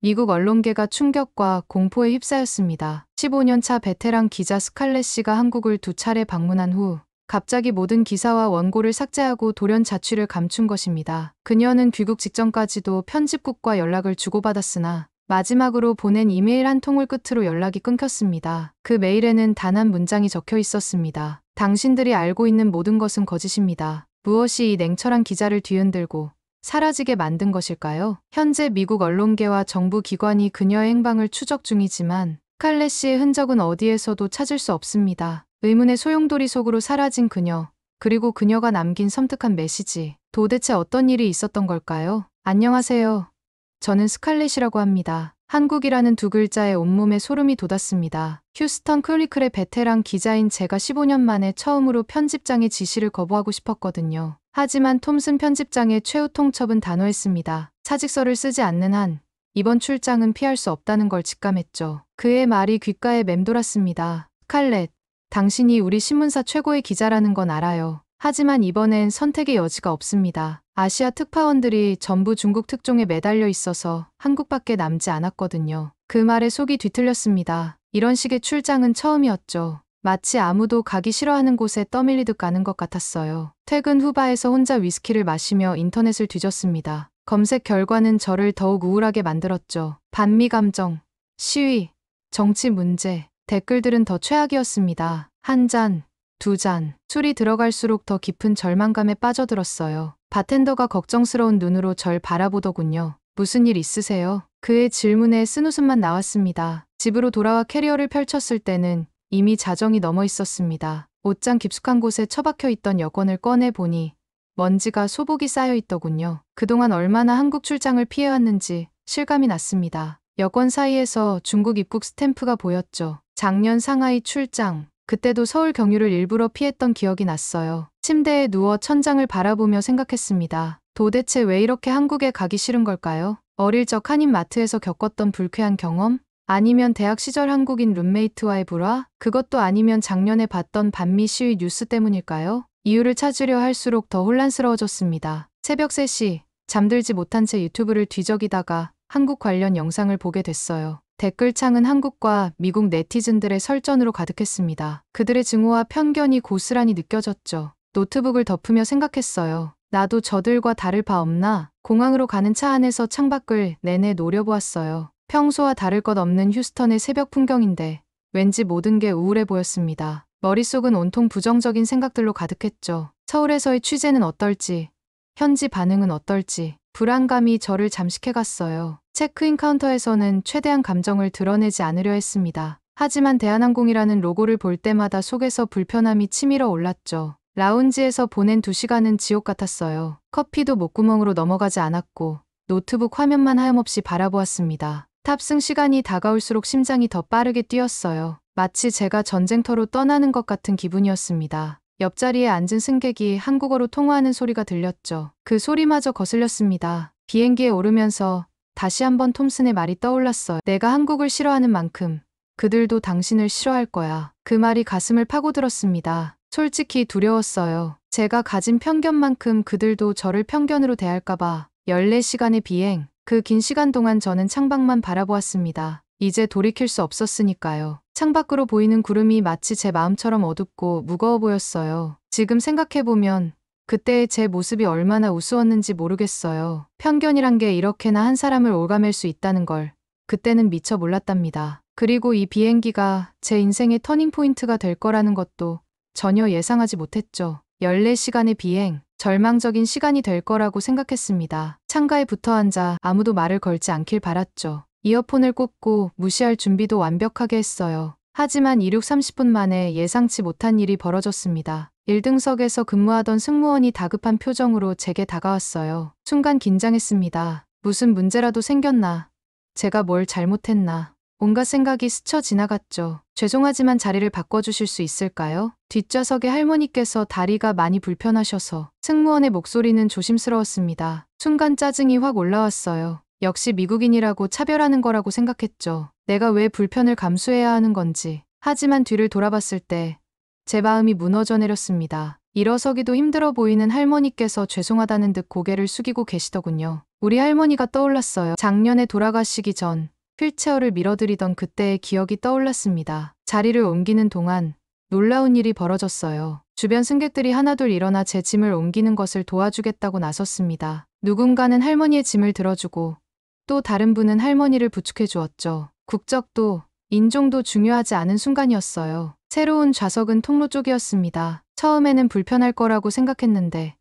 미국 언론계가 충격과 공포에 휩싸였습니다. 15년차 베테랑 기자 스칼렛 씨가 한국을 2차례 방문한 후 갑자기 모든 기사와 원고를 삭제하고 돌연 자취를 감춘 것입니다. 그녀는 귀국 직전까지도 편집국과 연락을 주고받았으나 마지막으로 보낸 이메일 한 통을 끝으로 연락이 끊겼습니다. 그 메일에는 단 한 문장이 적혀 있었습니다. 당신들이 알고 있는 모든 것은 거짓입니다. 무엇이 이 냉철한 기자를 뒤흔들고 사라지게 만든 것일까요? 현재 미국 언론계와 정부 기관이 그녀의 행방을 추적 중이지만 스칼렛 씨의 흔적은 어디에서도 찾을 수 없습니다. 의문의 소용돌이 속으로 사라진 그녀, 그리고 그녀가 남긴 섬뜩한 메시지. 도대체 어떤 일이 있었던 걸까요? 안녕하세요. 저는 스칼렛이라고 합니다. 한국이라는 두 글자에 온몸에 소름이 돋았습니다. 휴스턴 크로니클의 베테랑 기자인 제가 15년 만에 처음으로 편집장의 지시를 거부하고 싶었거든요. 하지만 톰슨 편집장의 최후 통첩은 단호했습니다. 사직서를 쓰지 않는 한 이번 출장은 피할 수 없다는 걸 직감했죠. 그의 말이 귓가에 맴돌았습니다. 스칼렛, 당신이 우리 신문사 최고의 기자라는 건 알아요. 하지만 이번엔 선택의 여지가 없습니다. 아시아 특파원들이 전부 중국 특종에 매달려 있어서 한국밖에 남지 않았거든요. 그 말에 속이 뒤틀렸습니다. 이런 식의 출장은 처음이었죠. 마치 아무도 가기 싫어하는 곳에 떠밀리듯 가는 것 같았어요. 퇴근 후 바에서 혼자 위스키를 마시며 인터넷을 뒤졌습니다. 검색 결과는 저를 더욱 우울하게 만들었죠. 반미 감정, 시위, 정치 문제, 댓글들은 더 최악이었습니다. 한 잔, 두 잔, 술이 들어갈수록 더 깊은 절망감에 빠져들었어요. 바텐더가 걱정스러운 눈으로 절 바라보더군요. 무슨 일 있으세요? 그의 질문에 쓴웃음만 나왔습니다. 집으로 돌아와 캐리어를 펼쳤을 때는 이미 자정이 넘어 있었습니다. 옷장 깊숙한 곳에 처박혀 있던 여권을 꺼내 보니 먼지가 소복이 쌓여 있더군요. 그동안 얼마나 한국 출장을 피해왔는지 실감이 났습니다. 여권 사이에서 중국 입국 스탬프가 보였죠. 작년 상하이 출장, 그때도 서울 경유를 일부러 피했던 기억이 났어요. 침대에 누워 천장을 바라보며 생각했습니다. 도대체 왜 이렇게 한국에 가기 싫은 걸까요? 어릴 적 한인마트에서 겪었던 불쾌한 경험? 아니면 대학 시절 한국인 룸메이트와의 불화? 그것도 아니면 작년에 봤던 반미 시위 뉴스 때문일까요? 이유를 찾으려 할수록 더 혼란스러워졌습니다. 새벽 3시, 잠들지 못한 채 유튜브를 뒤적이다가 한국 관련 영상을 보게 됐어요. 댓글창은 한국과 미국 네티즌들의 설전으로 가득했습니다. 그들의 증오와 편견이 고스란히 느껴졌죠. 노트북을 덮으며 생각했어요. 나도 저들과 다를 바 없나? 공항으로 가는 차 안에서 창밖을 내내 노려보았어요. 평소와 다를 것 없는 휴스턴의 새벽 풍경인데 왠지 모든 게 우울해 보였습니다. 머릿속은 온통 부정적인 생각들로 가득했죠. 서울에서의 취재는 어떨지, 현지 반응은 어떨지, 불안감이 저를 잠식해갔어요. 체크인 카운터에서는 최대한 감정을 드러내지 않으려 했습니다. 하지만 대한항공이라는 로고를 볼 때마다 속에서 불편함이 치밀어 올랐죠. 라운지에서 보낸 2시간은 지옥 같았어요. 커피도 목구멍으로 넘어가지 않았고 노트북 화면만 하염없이 바라보았습니다. 탑승 시간이 다가올수록 심장이 더 빠르게 뛰었어요. 마치 제가 전쟁터로 떠나는 것 같은 기분이었습니다. 옆자리에 앉은 승객이 한국어로 통화하는 소리가 들렸죠. 그 소리마저 거슬렸습니다. 비행기에 오르면서 다시 한번 톰슨의 말이 떠올랐어요. 내가 한국을 싫어하는 만큼 그들도 당신을 싫어할 거야. 그 말이 가슴을 파고들었습니다. 솔직히 두려웠어요. 제가 가진 편견만큼 그들도 저를 편견으로 대할까봐. 14시간의 비행, 그 긴 시간 동안 저는 창밖만 바라보았습니다. 이제 돌이킬 수 없었으니까요. 창밖으로 보이는 구름이 마치 제 마음처럼 어둡고 무거워 보였어요. 지금 생각해보면 그때의 제 모습이 얼마나 우스웠는지 모르겠어요. 편견이란 게 이렇게나 한 사람을 올가맬 수 있다는 걸 그때는 미처 몰랐답니다. 그리고 이 비행기가 제 인생의 터닝포인트가 될 거라는 것도 전혀 예상하지 못했죠. 14시간의 비행, 절망적인 시간이 될 거라고 생각했습니다. 창가에 붙어 앉아 아무도 말을 걸지 않길 바랐죠. 이어폰을 꽂고 무시할 준비도 완벽하게 했어요. 하지만 이륙 30분 만에 예상치 못한 일이 벌어졌습니다. 1등석에서 근무하던 승무원이 다급한 표정으로 제게 다가왔어요. 순간 긴장했습니다. 무슨 문제라도 생겼나? 제가 뭘 잘못했나? 온갖 생각이 스쳐 지나갔죠. 죄송하지만 자리를 바꿔주실 수 있을까요? 뒷좌석의 할머니께서 다리가 많이 불편하셔서. 승무원의 목소리는 조심스러웠습니다. 순간 짜증이 확 올라왔어요. 역시 미국인이라고 차별하는 거라고 생각했죠. 내가 왜 불편을 감수해야 하는 건지. 하지만 뒤를 돌아봤을 때 제 마음이 무너져 내렸습니다. 일어서기도 힘들어 보이는 할머니께서 죄송하다는 듯 고개를 숙이고 계시더군요. 우리 할머니가 떠올랐어요. 작년에 돌아가시기 전 휠체어를 밀어드리던 그때의 기억이 떠올랐습니다. 자리를 옮기는 동안 놀라운 일이 벌어졌어요. 주변 승객들이 하나둘 일어나 제 짐을 옮기는 것을 도와주겠다고 나섰습니다. 누군가는 할머니의 짐을 들어주고 또 다른 분은 할머니를 부축해 주었죠. 국적도 인종도 중요하지 않은 순간이었어요. 새로운 좌석은 통로 쪽이었습니다. 처음에는 불편할 거라고 생각했는데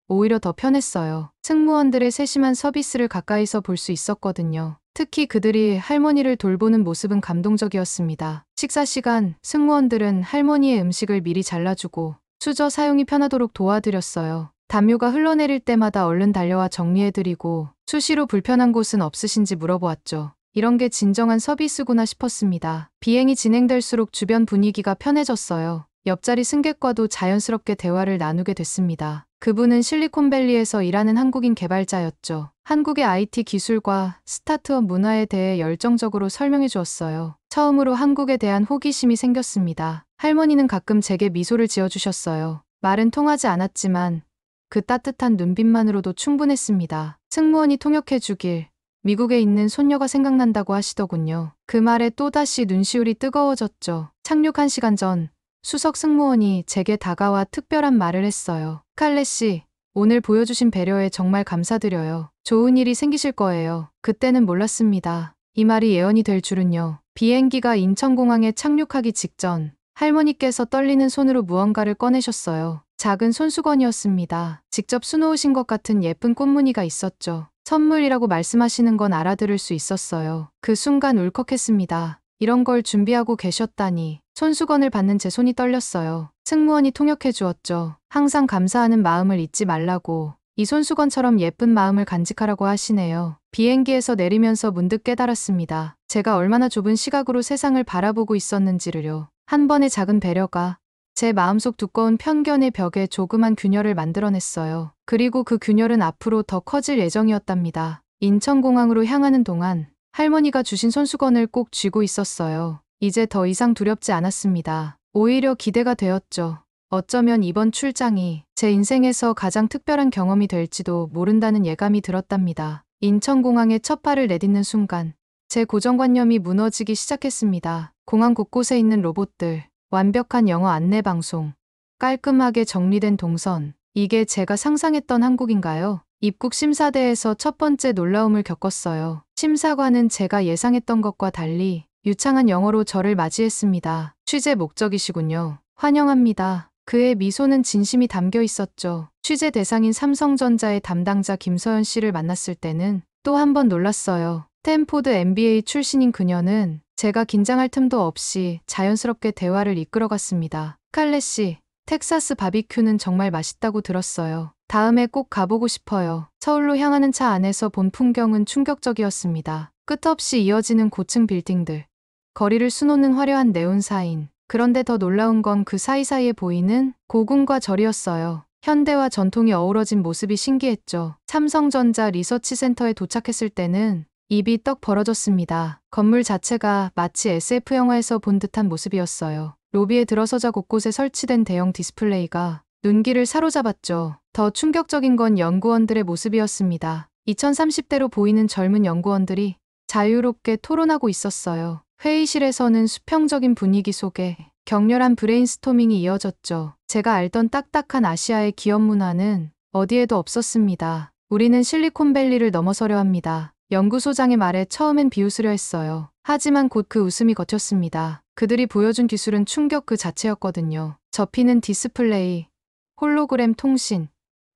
오히려 더 편했어요. 승무원들의 세심한 서비스를 가까이서 볼 수 있었거든요. 특히 그들이 할머니를 돌보는 모습은 감동적이었습니다. 식사 시간, 승무원들은 할머니의 음식을 미리 잘라주고 수저 사용이 편하도록 도와드렸어요. 담요가 흘러내릴 때마다 얼른 달려와 정리해드리고 수시로 불편한 곳은 없으신지 물어보았죠. 이런 게 진정한 서비스구나 싶었습니다. 비행이 진행될수록 주변 분위기가 편해졌어요. 옆자리 승객과도 자연스럽게 대화를 나누게 됐습니다. 그분은 실리콘밸리에서 일하는 한국인 개발자였죠. 한국의 IT 기술과 스타트업 문화에 대해 열정적으로 설명해 주었어요. 처음으로 한국에 대한 호기심이 생겼습니다. 할머니는 가끔 제게 미소를 지어주셨어요. 말은 통하지 않았지만 그 따뜻한 눈빛만으로도 충분했습니다. 승무원이 통역해 주길 미국에 있는 손녀가 생각난다고 하시더군요. 그 말에 또다시 눈시울이 뜨거워졌죠. 착륙 1시간 전 수석 승무원이 제게 다가와 특별한 말을 했어요. 스칼렛 씨, 오늘 보여주신 배려에 정말 감사드려요. 좋은 일이 생기실 거예요. 그때는 몰랐습니다. 이 말이 예언이 될 줄은요. 비행기가 인천공항에 착륙하기 직전 할머니께서 떨리는 손으로 무언가를 꺼내셨어요. 작은 손수건이었습니다. 직접 수놓으신 것 같은 예쁜 꽃무늬가 있었죠. 선물이라고 말씀하시는 건 알아들을 수 있었어요. 그 순간 울컥했습니다. 이런 걸 준비하고 계셨다니. 손수건을 받는 제 손이 떨렸어요. 승무원이 통역해 주었죠. 항상 감사하는 마음을 잊지 말라고. 이 손수건처럼 예쁜 마음을 간직하라고 하시네요. 비행기에서 내리면서 문득 깨달았습니다. 제가 얼마나 좁은 시각으로 세상을 바라보고 있었는지를요. 한 번의 작은 배려가 제 마음속 두꺼운 편견의 벽에 조그만 균열을 만들어냈어요. 그리고 그 균열은 앞으로 더 커질 예정이었답니다. 인천공항으로 향하는 동안 할머니가 주신 손수건을 꼭 쥐고 있었어요. 이제 더 이상 두렵지 않았습니다. 오히려 기대가 되었죠. 어쩌면 이번 출장이 제 인생에서 가장 특별한 경험이 될지도 모른다는 예감이 들었답니다. 인천공항에 첫 발을 내딛는 순간 제 고정관념이 무너지기 시작했습니다. 공항 곳곳에 있는 로봇들, 완벽한 영어 안내 방송, 깔끔하게 정리된 동선. 이게 제가 상상했던 한국인가요? 입국 심사대에서 첫 번째 놀라움을 겪었어요. 심사관은 제가 예상했던 것과 달리 유창한 영어로 저를 맞이했습니다. 취재 목적이시군요. 환영합니다. 그의 미소는 진심이 담겨 있었죠. 취재 대상인 삼성전자의 담당자 김서연 씨를 만났을 때는 또 한 번 놀랐어요. 스탠포드 MBA 출신인 그녀는 제가 긴장할 틈도 없이 자연스럽게 대화를 이끌어갔습니다. 스칼렛 씨, 텍사스 바비큐는 정말 맛있다고 들었어요. 다음에 꼭 가보고 싶어요. 서울로 향하는 차 안에서 본 풍경은 충격적이었습니다. 끝없이 이어지는 고층 빌딩들, 거리를 수놓는 화려한 네온 사인. 그런데 더 놀라운 건 그 사이사이에 보이는 고궁과 절이었어요. 현대와 전통이 어우러진 모습이 신기했죠. 삼성전자 리서치센터에 도착했을 때는 입이 떡 벌어졌습니다. 건물 자체가 마치 SF 영화에서 본 듯한 모습이었어요. 로비에 들어서자 곳곳에 설치된 대형 디스플레이가 눈길을 사로잡았죠. 더 충격적인 건 연구원들의 모습이었습니다. 2030대로 보이는 젊은 연구원들이 자유롭게 토론하고 있었어요. 회의실에서는 수평적인 분위기 속에 격렬한 브레인스토밍이 이어졌죠. 제가 알던 딱딱한 아시아의 기업 문화는 어디에도 없었습니다. 우리는 실리콘밸리를 넘어서려 합니다. 연구소장의 말에 처음엔 비웃으려 했어요. 하지만 곧 그 웃음이 걷혔습니다. 그들이 보여준 기술은 충격 그 자체였거든요. 접히는 디스플레이, 홀로그램 통신,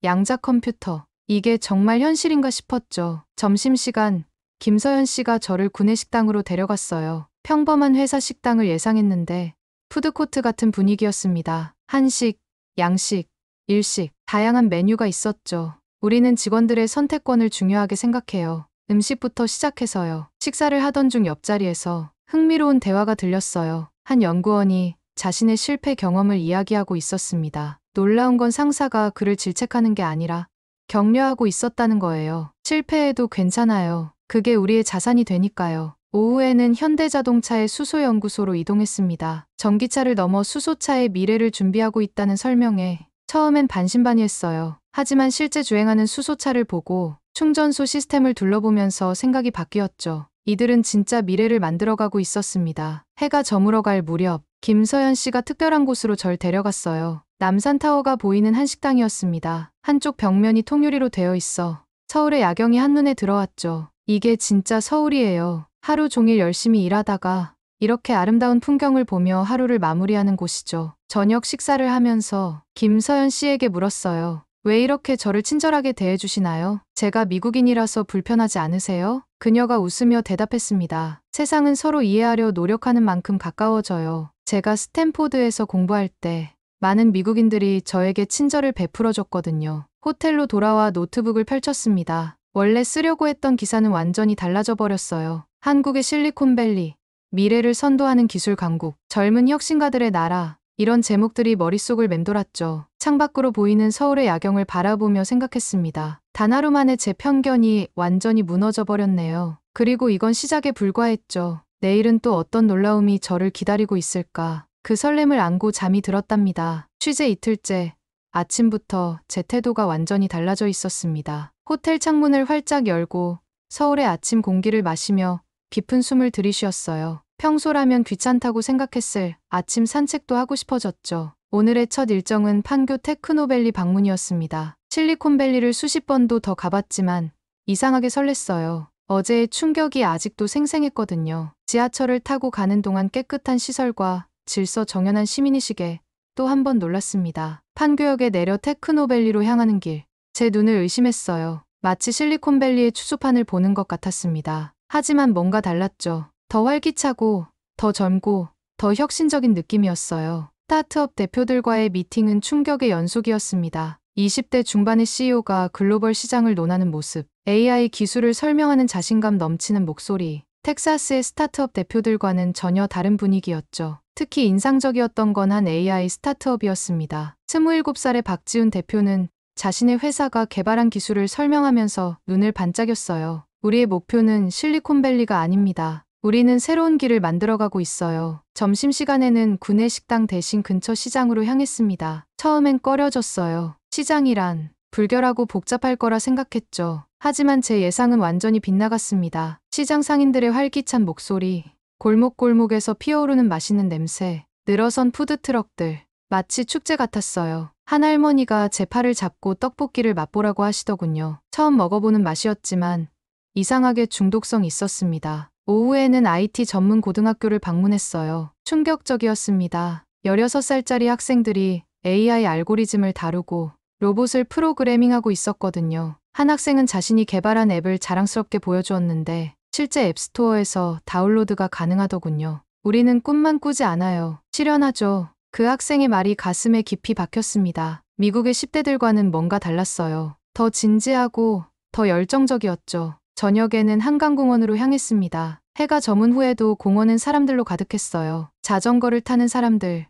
양자 컴퓨터. 이게 정말 현실인가 싶었죠. 점심시간, 김서연 씨가 저를 구내식당으로 데려갔어요. 평범한 회사 식당을 예상했는데 푸드코트 같은 분위기였습니다. 한식, 양식, 일식, 다양한 메뉴가 있었죠. 우리는 직원들의 선택권을 중요하게 생각해요. 음식부터 시작해서요. 식사를 하던 중 옆자리에서 흥미로운 대화가 들렸어요. 한 연구원이 자신의 실패 경험을 이야기하고 있었습니다. 놀라운 건 상사가 그를 질책하는 게 아니라 격려하고 있었다는 거예요. 실패해도 괜찮아요. 그게 우리의 자산이 되니까요. 오후에는 현대자동차의 수소연구소로 이동했습니다. 전기차를 넘어 수소차의 미래를 준비하고 있다는 설명에 처음엔 반신반의했어요. 하지만 실제 주행하는 수소차를 보고 충전소 시스템을 둘러보면서 생각이 바뀌었죠. 이들은 진짜 미래를 만들어가고 있었습니다. 해가 저물어갈 무렵 김서연 씨가 특별한 곳으로 절 데려갔어요. 남산타워가 보이는 한식당이었습니다. 한쪽 벽면이 통유리로 되어 있어 서울의 야경이 한눈에 들어왔죠. 이게 진짜 서울이에요. 하루 종일 열심히 일하다가 이렇게 아름다운 풍경을 보며 하루를 마무리하는 곳이죠. 저녁 식사를 하면서 김서연 씨에게 물었어요. 왜 이렇게 저를 친절하게 대해주시나요? 제가 미국인이라서 불편하지 않으세요? 그녀가 웃으며 대답했습니다. 세상은 서로 이해하려 노력하는 만큼 가까워져요. 제가 스탠포드에서 공부할 때 많은 미국인들이 저에게 친절을 베풀어줬거든요. 호텔로 돌아와 노트북을 펼쳤습니다. 원래 쓰려고 했던 기사는 완전히 달라져 버렸어요. 한국의 실리콘밸리, 미래를 선도하는 기술 강국, 젊은 혁신가들의 나라, 이런 제목들이 머릿속을 맴돌았죠. 창밖으로 보이는 서울의 야경을 바라보며 생각했습니다. 단 하루 만에 제 편견이 완전히 무너져 버렸네요. 그리고 이건 시작에 불과했죠. 내일은 또 어떤 놀라움이 저를 기다리고 있을까. 그 설렘을 안고 잠이 들었답니다. 취재 이틀째, 아침부터 제 태도가 완전히 달라져 있었습니다. 호텔 창문을 활짝 열고 서울의 아침 공기를 마시며 깊은 숨을 들이쉬었어요. 평소라면 귀찮다고 생각했을 아침 산책도 하고 싶어졌죠. 오늘의 첫 일정은 판교 테크노밸리 방문이었습니다. 실리콘밸리를 수십 번도 더 가봤지만 이상하게 설렜어요. 어제의 충격이 아직도 생생했거든요. 지하철을 타고 가는 동안 깨끗한 시설과 질서 정연한 시민의식에 또 한 번 놀랐습니다. 판교역에 내려 테크노밸리로 향하는 길, 제 눈을 의심했어요. 마치 실리콘밸리의 추수판을 보는 것 같았습니다. 하지만 뭔가 달랐죠. 더 활기차고, 더 젊고, 더 혁신적인 느낌이었어요. 스타트업 대표들과의 미팅은 충격의 연속이었습니다. 20대 중반의 CEO가 글로벌 시장을 논하는 모습, AI 기술을 설명하는 자신감 넘치는 목소리, 텍사스의 스타트업 대표들과는 전혀 다른 분위기였죠. 특히 인상적이었던 건 한 AI 스타트업이었습니다. 27살의 박지훈 대표는 자신의 회사가 개발한 기술을 설명하면서 눈을 반짝였어요. 우리의 목표는 실리콘밸리가 아닙니다. 우리는 새로운 길을 만들어가고 있어요. 점심시간에는 구내 식당 대신 근처 시장으로 향했습니다. 처음엔 꺼려졌어요. 시장이란 불결하고 복잡할 거라 생각했죠. 하지만 제 예상은 완전히 빗나갔습니다. 시장 상인들의 활기찬 목소리, 골목골목에서 피어오르는 맛있는 냄새, 늘어선 푸드트럭들, 마치 축제 같았어요. 한 할머니가 제 팔을 잡고 떡볶이를 맛보라고 하시더군요. 처음 먹어보는 맛이었지만 이상하게 중독성이 있었습니다. 오후에는 IT 전문 고등학교를 방문했어요. 충격적이었습니다. 16살짜리 학생들이 AI 알고리즘을 다루고 로봇을 프로그래밍하고 있었거든요. 한 학생은 자신이 개발한 앱을 자랑스럽게 보여주었는데 실제 앱스토어에서 다운로드가 가능하더군요. 우리는 꿈만 꾸지 않아요. 실현하죠. 그 학생의 말이 가슴에 깊이 박혔습니다. 미국의 10대들과는 뭔가 달랐어요. 더 진지하고 더 열정적이었죠. 저녁에는 한강공원으로 향했습니다. 해가 저문 후에도 공원은 사람들로 가득했어요. 자전거를 타는 사람들,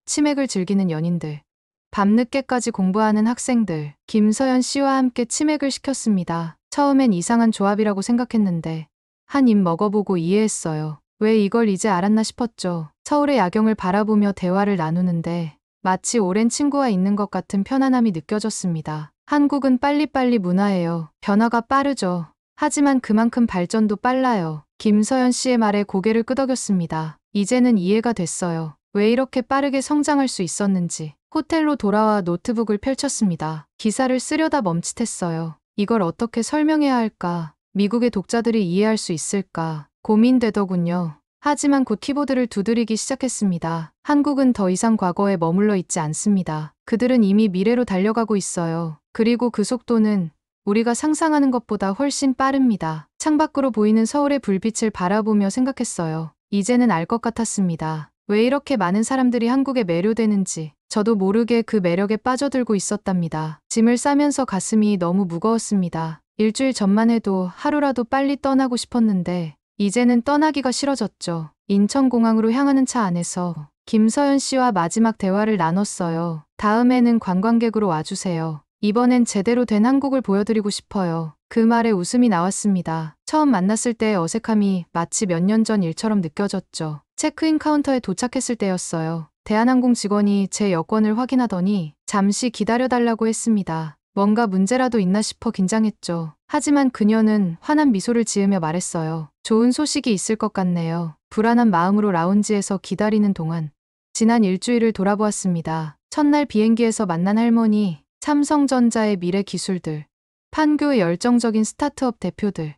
치맥을 즐기는 연인들, 밤늦게까지 공부하는 학생들, 김서연 씨와 함께 치맥을 시켰습니다. 처음엔 이상한 조합이라고 생각했는데 한 입 먹어보고 이해했어요. 왜 이걸 이제 알았나 싶었죠. 서울의 야경을 바라보며 대화를 나누는데 마치 오랜 친구와 있는 것 같은 편안함이 느껴졌습니다. 한국은 빨리빨리 문화예요. 변화가 빠르죠. 하지만 그만큼 발전도 빨라요. 김서연 씨의 말에 고개를 끄덕였습니다. 이제는 이해가 됐어요. 왜 이렇게 빠르게 성장할 수 있었는지. 호텔로 돌아와 노트북을 펼쳤습니다. 기사를 쓰려다 멈칫했어요. 이걸 어떻게 설명해야 할까? 미국의 독자들이 이해할 수 있을까? 고민되더군요. 하지만 곧 키보드를 두드리기 시작했습니다. 한국은 더 이상 과거에 머물러 있지 않습니다. 그들은 이미 미래로 달려가고 있어요. 그리고 그 속도는 우리가 상상하는 것보다 훨씬 빠릅니다. 창밖으로 보이는 서울의 불빛을 바라보며 생각했어요. 이제는 알 것 같았습니다. 왜 이렇게 많은 사람들이 한국에 매료되는지. 저도 모르게 그 매력에 빠져들고 있었답니다. 짐을 싸면서 가슴이 너무 무거웠습니다. 일주일 전만 해도 하루라도 빨리 떠나고 싶었는데 이제는 떠나기가 싫어졌죠. 인천공항으로 향하는 차 안에서 김서연 씨와 마지막 대화를 나눴어요. 다음에는 관광객으로 와주세요. 이번엔 제대로 된 한국을 보여드리고 싶어요. 그 말에 웃음이 나왔습니다. 처음 만났을 때의 어색함이 마치 몇 년 전 일처럼 느껴졌죠. 체크인 카운터에 도착했을 때였어요. 대한항공 직원이 제 여권을 확인하더니 잠시 기다려달라고 했습니다. 뭔가 문제라도 있나 싶어 긴장했죠. 하지만 그녀는 환한 미소를 지으며 말했어요. 좋은 소식이 있을 것 같네요. 불안한 마음으로 라운지에서 기다리는 동안 지난 일주일을 돌아보았습니다. 첫날 비행기에서 만난 할머니, 삼성전자의 미래 기술들, 판교의 열정적인 스타트업 대표들,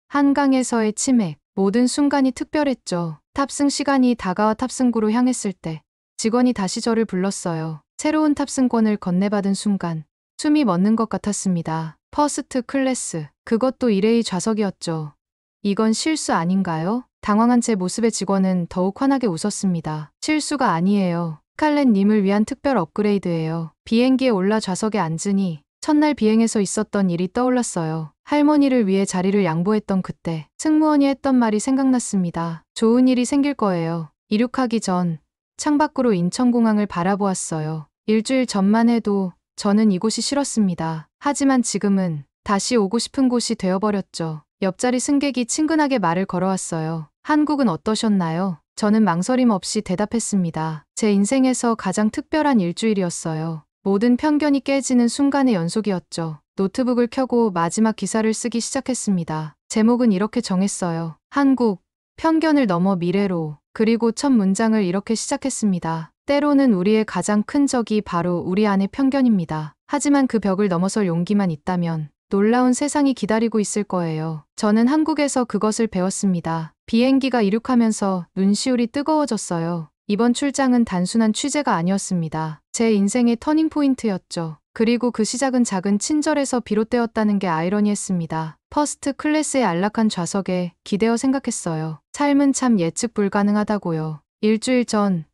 한강에서의 치맥, 모든 순간이 특별했죠. 탑승 시간이 다가와 탑승구로 향했을 때 직원이 다시 저를 불렀어요. 새로운 탑승권을 건네받은 순간 숨이 멎는 것 같았습니다. 퍼스트 클래스, 그것도 1A 좌석이었죠. 이건 실수 아닌가요? 당황한 제 모습에 직원은 더욱 환하게 웃었습니다. 실수가 아니에요. 스칼렛님을 위한 특별 업그레이드예요. 비행기에 올라 좌석에 앉으니 첫날 비행에서 있었던 일이 떠올랐어요. 할머니를 위해 자리를 양보했던 그때 승무원이 했던 말이 생각났습니다. 좋은 일이 생길 거예요. 이륙하기 전 창밖으로 인천공항을 바라보았어요. 일주일 전만 해도 저는 이곳이 싫었습니다. 하지만 지금은 다시 오고 싶은 곳이 되어버렸죠. 옆자리 승객이 친근하게 말을 걸어왔어요. 한국은 어떠셨나요? 저는 망설임 없이 대답했습니다. 제 인생에서 가장 특별한 일주일이었어요. 모든 편견이 깨지는 순간의 연속이었죠. 노트북을 켜고 마지막 기사를 쓰기 시작했습니다. 제목은 이렇게 정했어요. 한국, 편견을 넘어 미래로. 그리고 첫 문장을 이렇게 시작했습니다. 때로는 우리의 가장 큰 적이 바로 우리 안의 편견입니다. 하지만 그 벽을 넘어설 용기만 있다면 놀라운 세상이 기다리고 있을 거예요. 저는 한국에서 그것을 배웠습니다. 비행기가 이륙하면서 눈시울이 뜨거워졌어요. 이번 출장은 단순한 취재가 아니었습니다. 제 인생의 터닝포인트였죠. 그리고 그 시작은 작은 친절에서 비롯되었다는 게 아이러니했습니다. 퍼스트 클래스의 안락한 좌석에 기대어 생각했어요. 삶은 참 예측 불가능하다고요. 일주일 전,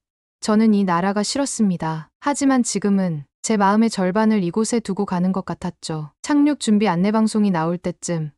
저는 이 나라가 싫었습니다. 하지만 지금은 제 마음의 절반을 이곳에 두고 가는 것 같았죠. 착륙 준비 안내방송이 나올 때쯤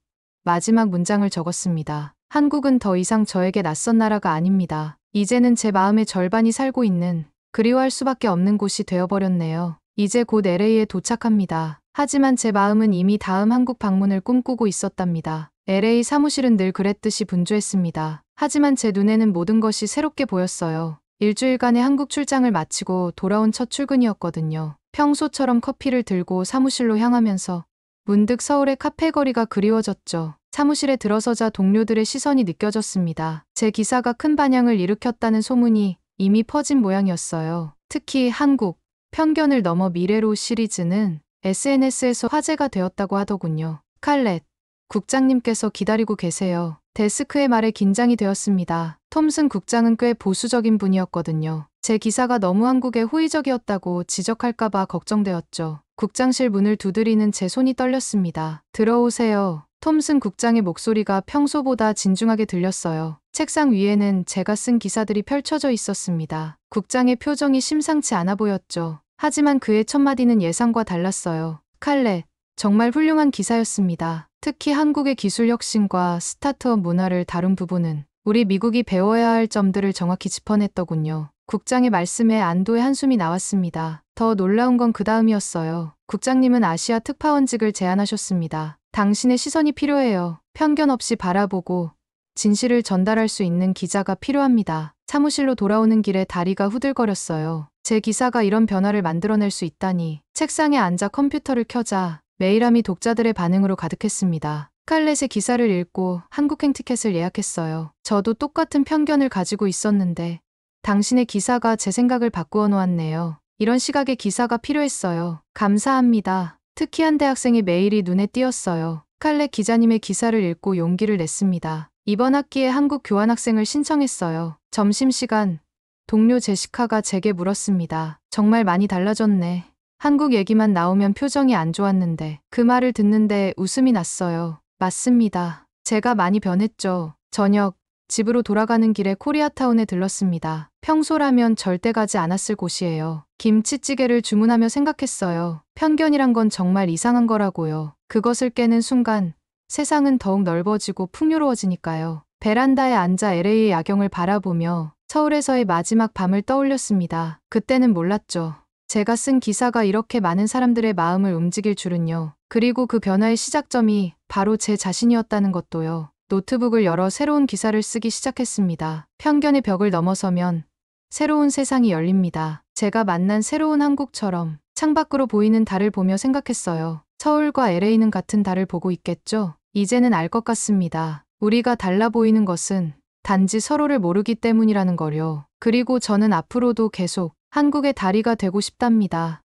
마지막 문장을 적었습니다. 한국은 더 이상 저에게 낯선 나라가 아닙니다. 이제는 제 마음의 절반이 살고 있는, 그리워할 수밖에 없는 곳이 되어버렸네요. 이제 곧 LA에 도착합니다. 하지만 제 마음은 이미 다음 한국 방문을 꿈꾸고 있었답니다. LA 사무실은 늘 그랬듯이 분주했습니다. 하지만 제 눈에는 모든 것이 새롭게 보였어요. 일주일간의 한국 출장을 마치고 돌아온 첫 출근이었거든요. 평소처럼 커피를 들고 사무실로 향하면서 문득 서울의 카페 거리가 그리워졌죠. 사무실에 들어서자 동료들의 시선이 느껴졌습니다. 제 기사가 큰 반향을 일으켰다는 소문이 이미 퍼진 모양이었어요. 특히 한국, 편견을 넘어 미래로 시리즈는 SNS에서 화제가 되었다고 하더군요. 스칼렛, 국장님께서 기다리고 계세요. 데스크의 말에 긴장이 되었습니다. 톰슨 국장은 꽤 보수적인 분이었거든요. 제 기사가 너무 한국에 호의적이었다고 지적할까봐 걱정되었죠. 국장실 문을 두드리는 제 손이 떨렸습니다. 들어오세요. 톰슨 국장의 목소리가 평소보다 진중하게 들렸어요. 책상 위에는 제가 쓴 기사들이 펼쳐져 있었습니다. 국장의 표정이 심상치 않아 보였죠. 하지만 그의 첫 마디는 예상과 달랐어요. 스칼렛, 정말 훌륭한 기사였습니다. 특히 한국의 기술 혁신과 스타트업 문화를 다룬 부분은 우리 미국이 배워야 할 점들을 정확히 짚어냈더군요. 국장의 말씀에 안도의 한숨이 나왔습니다. 더 놀라운 건 그 다음이었어요. 국장님은 아시아 특파원직을 제안하셨습니다. 당신의 시선이 필요해요. 편견 없이 바라보고 진실을 전달할 수 있는 기자가 필요합니다. 사무실로 돌아오는 길에 다리가 후들거렸어요. 제 기사가 이런 변화를 만들어낼 수 있다니. 책상에 앉아 컴퓨터를 켜자 메일함이 독자들의 반응으로 가득했습니다. 스칼렛의 기사를 읽고 한국행 티켓을 예약했어요. 저도 똑같은 편견을 가지고 있었는데 당신의 기사가 제 생각을 바꾸어 놓았네요. 이런 시각의 기사가 필요했어요. 감사합니다. 특히 한 대학생의 메일이 눈에 띄었어요. 스칼렛 기자님의 기사를 읽고 용기를 냈습니다. 이번 학기에 한국 교환학생을 신청했어요. 점심시간, 동료 제시카가 제게 물었습니다. 정말 많이 달라졌네. 한국 얘기만 나오면 표정이 안 좋았는데 그 말을 듣는데 웃음이 났어요. 맞습니다. 제가 많이 변했죠. 저녁, 집으로 돌아가는 길에 코리아타운에 들렀습니다. 평소라면 절대 가지 않았을 곳이에요. 김치찌개를 주문하며 생각했어요. 편견이란 건 정말 이상한 거라고요. 그것을 깨는 순간 세상은 더욱 넓어지고 풍요로워지니까요. 베란다에 앉아 LA의 야경을 바라보며 서울에서의 마지막 밤을 떠올렸습니다. 그때는 몰랐죠. 제가 쓴 기사가 이렇게 많은 사람들의 마음을 움직일 줄은요. 그리고 그 변화의 시작점이 바로 제 자신이었다는 것도요. 노트북을 열어 새로운 기사를 쓰기 시작했습니다. 편견의 벽을 넘어서면 새로운 세상이 열립니다. 제가 만난 새로운 한국처럼 창밖으로 보이는 달을 보며 생각했어요. 서울과 LA는 같은 달을 보고 있겠죠? 이제는 알 것 같습니다. 우리가 달라 보이는 것은 단지 서로를 모르기 때문이라는 거요. 그리고 저는 앞으로도 계속 한국의 다리가 되고 싶답니다.